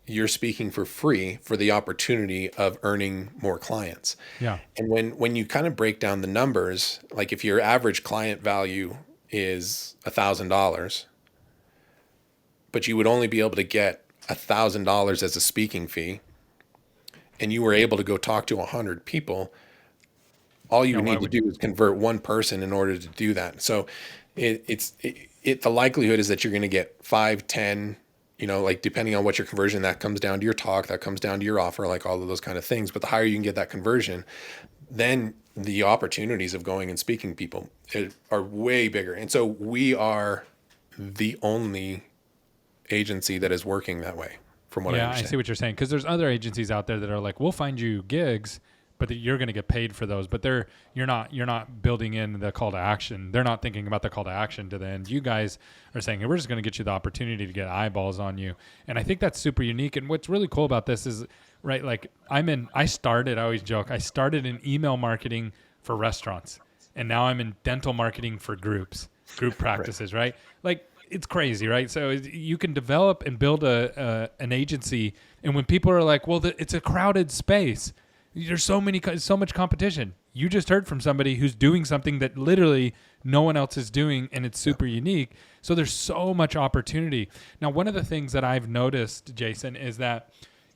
you're speaking for free for the opportunity of earning more clients. Yeah. And when you kind of break down the numbers, like if your average client value is $1,000, but you would only be able to get $1,000 as a speaking fee, and you were able to go talk to 100 people, all you Yeah. would Why need to would you? do is convert one person in order to do that. So the likelihood is that you're going to get 5, 10, like depending on what your conversion, that comes down to your talk, that comes down to your offer, like all of those kind of things. But the higher you can get that conversion, then the opportunities of going and speaking people are way bigger. And so we are the only agency that is working that way, from what I Yeah, I see understand. what you're saying. Because there's other agencies out there that are like, we'll find you gigs, but that you're going to get paid for those. But you're not building in the call to action. They're not thinking about the call to action to the end. You guys are saying, hey, we're just going to get you the opportunity to get eyeballs on you. And I think that's super unique. And what's really cool about this is, right, like I always joke, I started in email marketing for restaurants. And now I'm in dental marketing for group Right. practices, right? Like it's crazy, right? So you can develop and build an agency, and when people are like, "Well, it's a crowded space. There's so much competition." You just heard from somebody who's doing something that literally no one else is doing, and it's Yeah. super unique. So there's so much opportunity. Now, one of the things that I've noticed, Jason, is that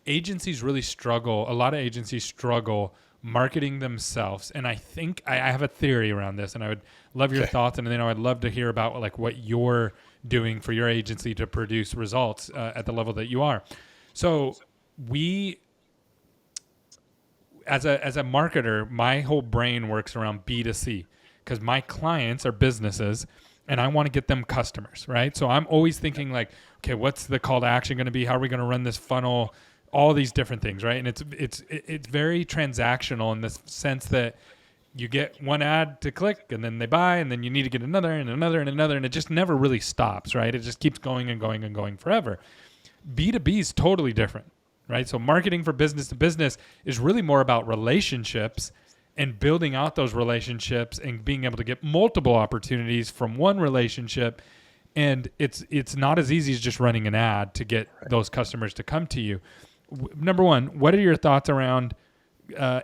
agencies really struggle. A lot of agencies struggle marketing themselves, and I think I have a theory around this, and I would love your Okay. thoughts, and then I'd love to hear about like what you're doing for your agency to produce results at the level that you are. So we, as a marketer, my whole brain works around B2C because my clients are businesses and I want to get them customers, right? So I'm always thinking like, okay, what's the call to action going to be? How are we going to run this funnel? All these different things, right? And it's very transactional in the sense that you get one ad to click and then they buy and then you need to get another and another and another and it just never really stops, right? It just keeps going and going and going forever. B2B is totally different, right? So marketing for business to business is really more about relationships and building out those relationships and being able to get multiple opportunities from one relationship. And it's not as easy as just running an ad to get Right. those customers to come to you. Number one, what are your thoughts around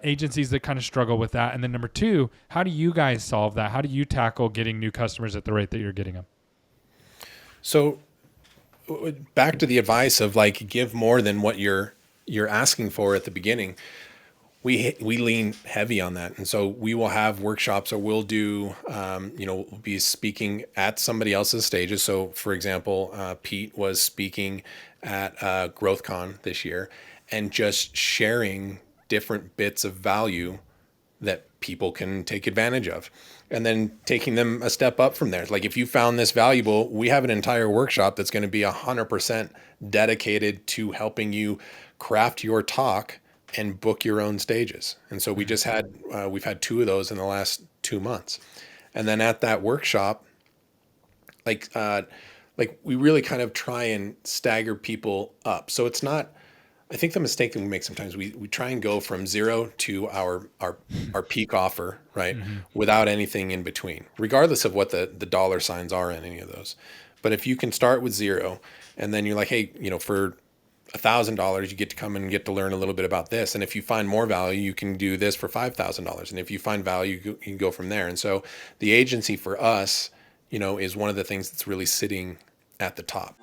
agencies that kind of struggle with that? And then number two, how do you guys solve that? How do you tackle getting new customers at the rate that you're getting them? So back to the advice of like give more than what you're asking for at the beginning. We lean heavy on that, and so we will have workshops, or we'll do we'll be speaking at somebody else's stages. So for example, Pete was speaking at GrowthCon this year, and just sharing different bits of value that people can take advantage of, and then taking them a step up from there. Like if you found this valuable, we have an entire workshop that's going to be 100% dedicated to helping you craft your talk and book your own stages. And so we've had two of those in the last 2 months. And then at that workshop, like we really kind of try and stagger people up. So it's not, I think the mistake that we make sometimes, we try and go from zero to our peak offer, right? Mm-hmm. Without anything in between, regardless of what the dollar signs are in any of those. But if you can start with zero, and then you're like, hey, for $1,000, you get to come and get to learn a little bit about this. And if you find more value, you can do this for $5,000. And if you find value, you can go from there. And so the agency for us, is one of the things that's really sitting at the top.